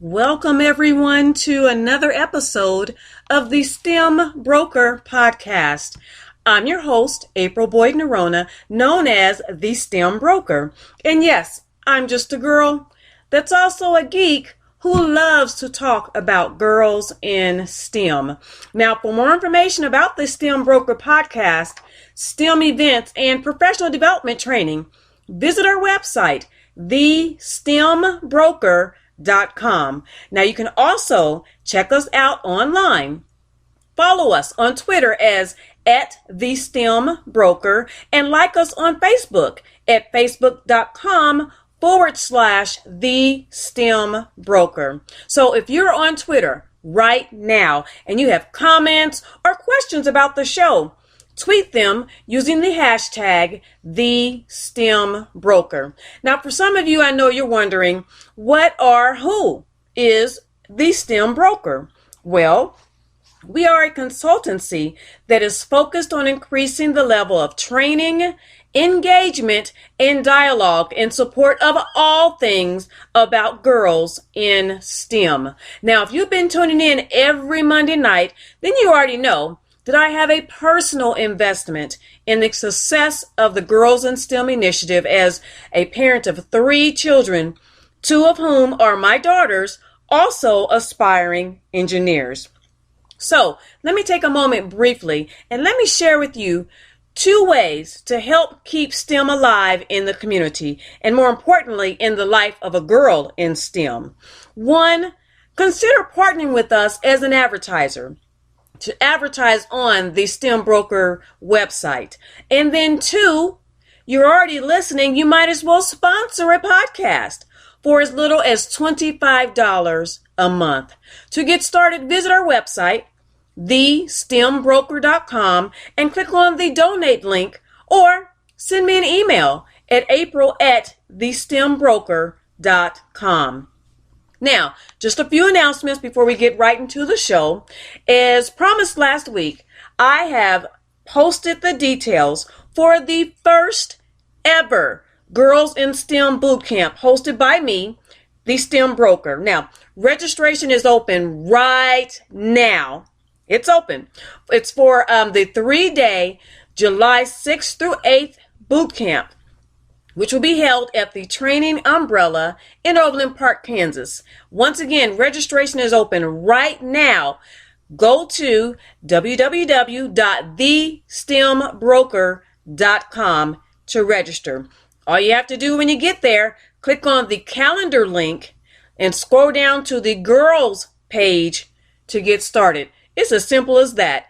Welcome everyone to another episode of the STEM Broker podcast. I'm your host, April Boyd-Noronha, known as the STEM Broker. And yes, I'm just a girl that's also a geek who loves to talk about girls in STEM. Now, for more information about the STEM Broker podcast, STEM events, and professional development training, visit our website, thestembroker.com. Now you can also check us out online. Follow us on Twitter as @thestembroker and like us on Facebook at facebook.com/thestembroker. So if you're on Twitter right now and you have comments or questions about the show, tweet them using the hashtag #TheSTEMBroker. Now, for some of you, I know you're wondering, who is the STEM Broker? Well, we are a consultancy that is focused on increasing the level of training, engagement, and dialogue in support of all things about girls in STEM. Now, if you've been tuning in every Monday night, then you already know that I have a personal investment in the success of the Girls in STEM initiative as a parent of 3 children, 2 of whom are my daughters, also aspiring engineers. So let me take a moment briefly and let me share with you 2 ways to help keep STEM alive in the community, and more importantly, in the life of a girl in STEM. 1, consider partnering with us as an advertiser to advertise on the STEM Broker website. And then 2, you're already listening, you might as well sponsor a podcast for as little as $25 a month. To get started, visit our website, thestembroker.com, and click on the donate link, or send me an email at april@thestembroker.com. Now, just a few announcements before we get right into the show. As promised last week, I have posted the details for the first ever Girls in STEM Bootcamp hosted by me, the STEM Broker. Now, registration is open right now. It's open. It's for the 3-day July 6th through 8th bootcamp, which will be held at the Training Umbrella in Overland Park, Kansas. Once again, registration is open right now. Go to www.thestembroker.com to register. All you have to do when you get there, click on the calendar link and scroll down to the girls page to get started. It's as simple as that.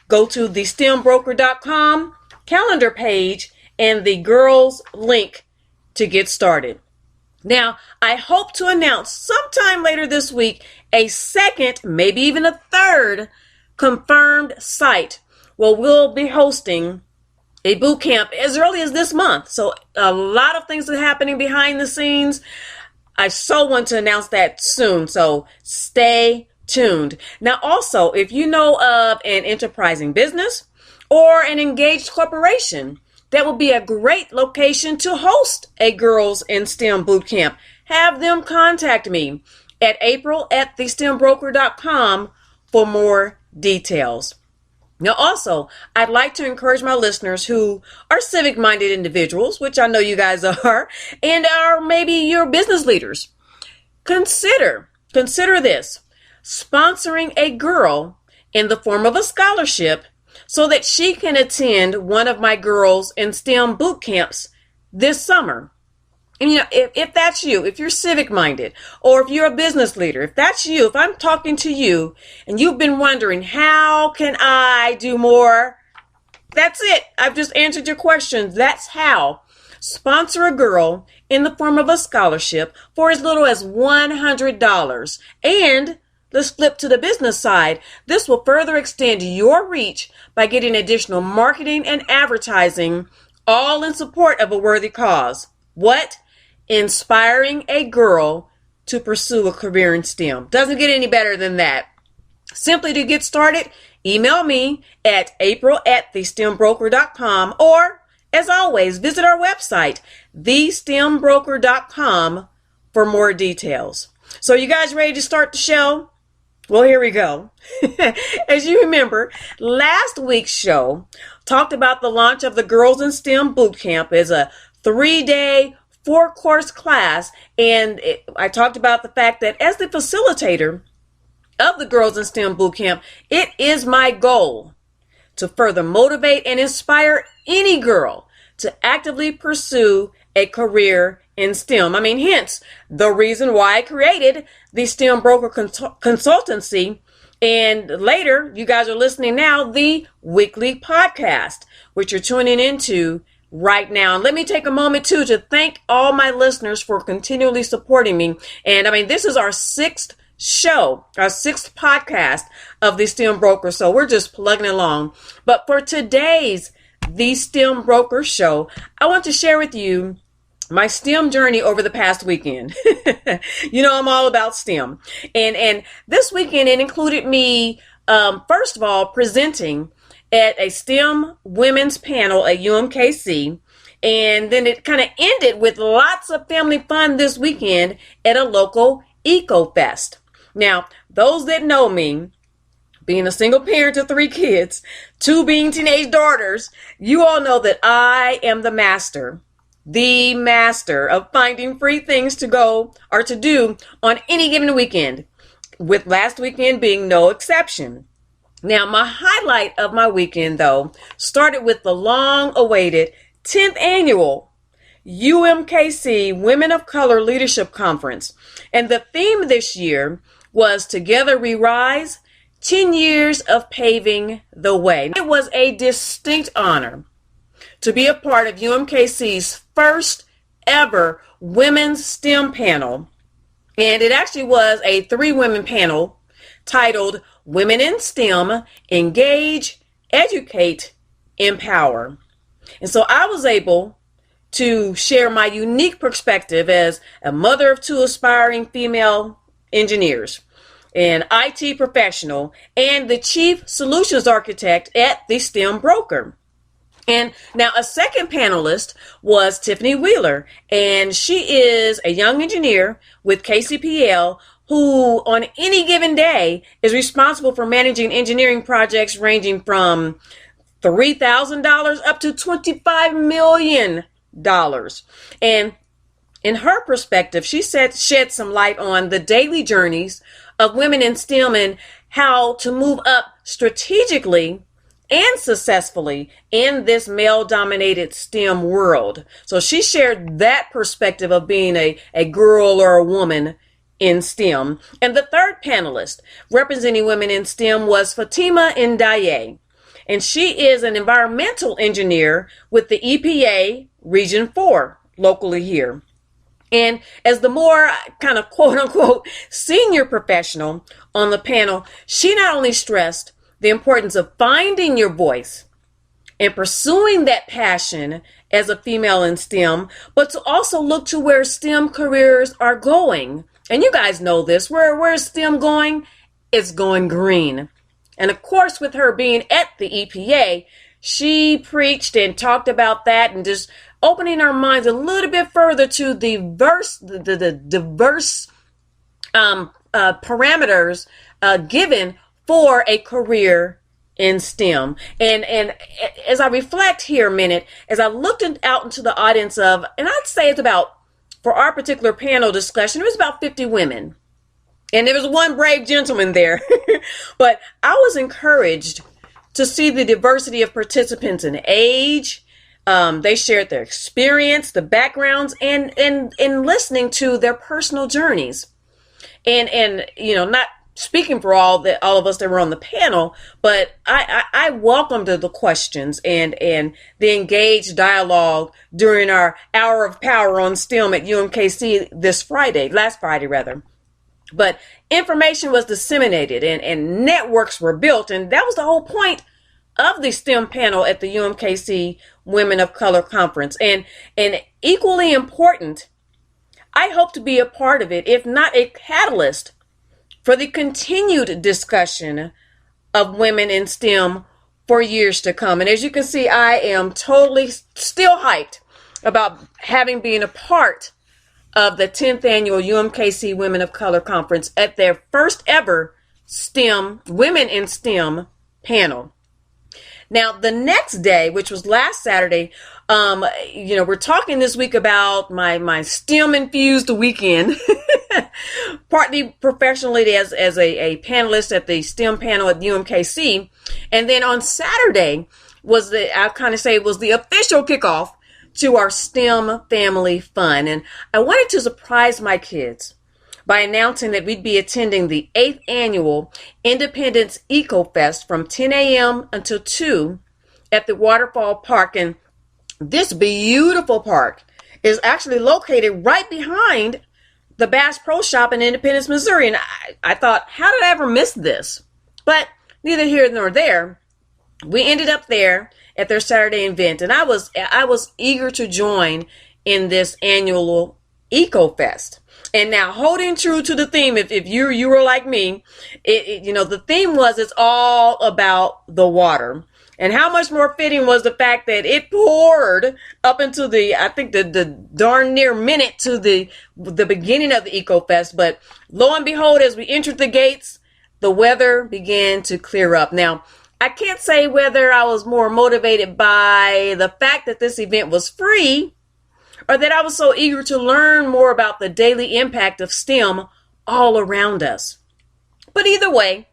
Go to thestembroker.com calendar page and the girls link to get started. Now, I hope to announce sometime later this week a second, maybe even a third confirmed site where we'll be hosting a boot camp as early as this month. So a lot of things are happening behind the scenes. I so want to announce that soon, so stay tuned. Now, also, if you know of an enterprising business or an engaged corporation, that would be a great location to host a Girls in STEM Bootcamp. Have them contact me at april@thestembroker.com for more details. Now, also, I'd like to encourage my listeners who are civic-minded individuals, which I know you guys are, and are maybe your business leaders. Consider this, sponsoring a girl in the form of a scholarship so that she can attend one of my Girls in STEM boot camps this summer. And if that's you, if you're civic minded, or if you're a business leader, if that's you, if I'm talking to you and you've been wondering, how can I do more? That's it. I've just answered your questions. That's how. Sponsor a girl in the form of a scholarship for as little as $100. And let's flip to the business side. This will further extend your reach by getting additional marketing and advertising, all in support of a worthy cause. What? Inspiring a girl to pursue a career in STEM. Doesn't get any better than that. Simply to get started, email me at april@thestembroker.com, or, as always, visit our website, thestembroker.com, for more details. So you guys ready to start the show? Well, here we go. As you remember, last week's show talked about the launch of the Girls in STEM Bootcamp as a 3-day, 4-course class. And I talked about the fact that as the facilitator of the Girls in STEM Bootcamp, it is my goal to further motivate and inspire any girl to actively pursue a career in STEM. Hence the reason why I created the STEM Broker Consultancy. And later, you guys are listening now, the weekly podcast, which you're tuning into right now. And let me take a moment too to thank all my listeners for continually supporting me. And this is our 6th show, our 6th podcast of the STEM Broker. So we're just plugging along. But for today's The STEM Broker show, I want to share with you my STEM journey over the past weekend. I'm all about STEM. And this weekend, it included me, first of all, presenting at a STEM women's panel at UMKC. And then it kind of ended with lots of family fun this weekend at a local Eco Fest. Now, those that know me, being a single parent of 3 kids, 2 being teenage daughters, you all know that I am the master of finding free things to go or to do on any given weekend, with last weekend being no exception. Now, my highlight of my weekend, though, started with the long-awaited 10th annual UMKC Women of Color Leadership Conference. And the theme this year was Together We Rise, 10 years of paving the way. It was a distinct honor to be a part of UMKC's first ever women's STEM panel. And it actually was a 3-women panel titled Women in STEM, Engage, Educate, Empower. And so I was able to share my unique perspective as a mother of 2 aspiring female engineers, an IT professional, and the chief solutions architect at the STEM Broker. And now a second panelist was Tiffany Wheeler, and she is a young engineer with KCPL who on any given day is responsible for managing engineering projects ranging from $3,000 up to $25 million. And in her perspective, she shed some light on the daily journeys of women in STEM and how to move up strategically and successfully in this male-dominated STEM world. So she shared that perspective of being a girl or a woman in STEM. And the third panelist representing women in STEM was Fatima Ndiaye. And she is an environmental engineer with the EPA Region 4 locally here. And as the more kind of quote unquote senior professional on the panel, she not only stressed the importance of finding your voice and pursuing that passion as a female in STEM, but to also look to where STEM careers are going. And you guys know this. Where is STEM going? It's going green. And of course, with her being at the EPA, she preached and talked about that and just opening our minds a little bit further to the diverse parameters given for a career in STEM. And as I reflect here a minute, as I looked out into the audience of, and I'd say it's about, for our particular panel discussion, it was about 50 women. And there was one brave gentleman there. But I was encouraged to see the diversity of participants in age. They shared their experience, the backgrounds, and listening to their personal journeys. And not speaking for all of us that were on the panel, but I welcomed the questions and the engaged dialogue during our Hour of Power on STEM at UMKC last Friday rather. But information was disseminated and networks were built, and that was the whole point of the STEM panel at the UMKC Women of Color Conference. And equally important, I hope to be a part of it, if not a catalyst, for the continued discussion of women in STEM for years to come. And as you can see, I am totally still hyped about having been a part of the 10th annual UMKC Women of Color Conference at their first ever STEM, Women in STEM panel. Now, the next day, which was last Saturday, we're talking this week about my STEM-infused weekend, partly professionally as a panelist at the STEM panel at UMKC. And then on Saturday was the official kickoff to our STEM family fun. And I wanted to surprise my kids by announcing that we'd be attending the 8th annual Independence Eco Fest from 10 a.m. until 2 at the Waterfall Park. And this beautiful park is actually located right behind the Bass Pro Shop in Independence, Missouri. And I thought, how did I ever miss this? But neither here nor there. We ended up there at their Saturday event, and I was eager to join in this annual Eco Fest. And now, holding true to the theme, if you were like me, the theme was it's all about the water. And how much more fitting was the fact that it poured up into the darn near minute to the beginning of the Eco Fest. But lo and behold, as we entered the gates, the weather began to clear up. Now, I can't say whether I was more motivated by the fact that this event was free or that I was so eager to learn more about the daily impact of STEM all around us. But either way,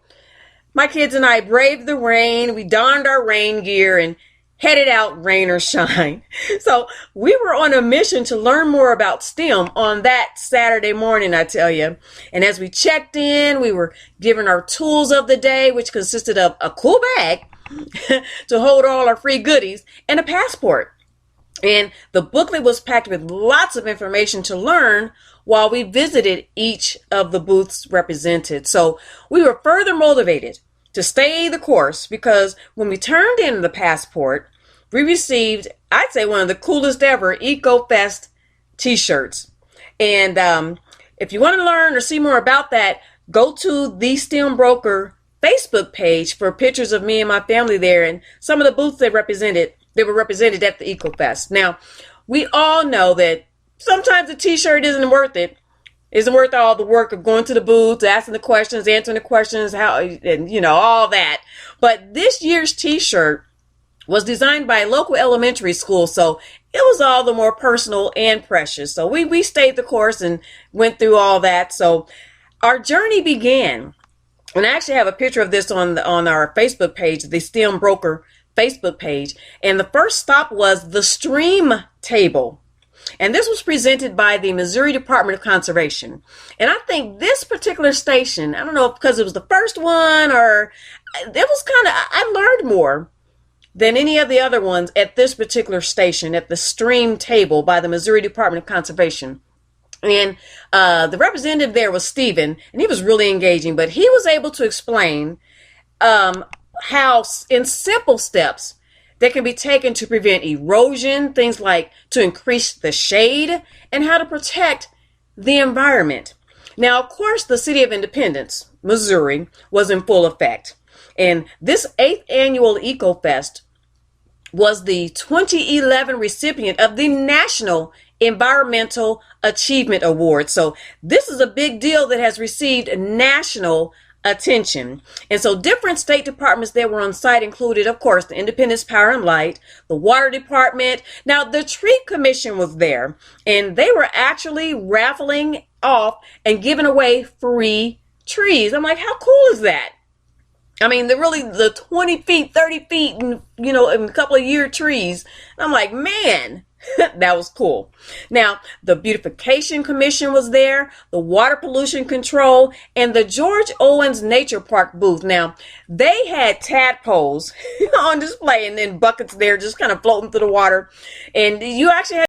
my kids and I braved the rain. We donned our rain gear and headed out, rain or shine. So we were on a mission to learn more about STEM on that Saturday morning, I tell you. And as we checked in, we were given our tools of the day, which consisted of a cool bag to hold all our free goodies and a passport. And the booklet was packed with lots of information to learn while we visited each of the booths represented. So we were further motivated to stay the course because when we turned in the passport, we received, I'd say, one of the coolest ever EcoFest t-shirts. And if you want to learn or see more about that, go to the STEM Broker Facebook page for pictures of me and my family there and some of the booths they were represented at the EcoFest. Now, we all know that sometimes the t-shirt isn't worth it. Isn't worth all the work of going to the booth, asking the questions, answering the questions, all that. But this year's t-shirt was designed by a local elementary school, so it was all the more personal and precious. So we stayed the course and went through all that. So our journey began, and I actually have a picture of this on our Facebook page, the STEM Broker Facebook page. And the first stop was the stream table. And this was presented by the Missouri Department of Conservation. And I think this particular station, I don't know if because it was the first one or it was I learned more than any of the other ones at this particular station at the stream table by the Missouri Department of Conservation. And the representative there was Stephen, and he was really engaging, but he was able to explain how in simple steps that can be taken to prevent erosion, things like to increase the shade, and how to protect the environment. Now, of course, the City of Independence, Missouri, was in full effect. And this 8th annual EcoFest was the 2011 recipient of the National Environmental Achievement Award. So this is a big deal that has received national attention. And so different state departments that were on site included, of course, the Independence Power and Light, the Water Department. Now, the Tree Commission was there, and they were actually raffling off and giving away free trees. I'm like, how cool is that? I mean, the 20 feet, 30 feet, and, a couple of year trees. And I'm like, man, that was cool. Now, the Beautification Commission was there, the Water Pollution Control, and the George Owens Nature Park booth. Now, they had tadpoles on display and then buckets there just kind of floating through the water. And you actually had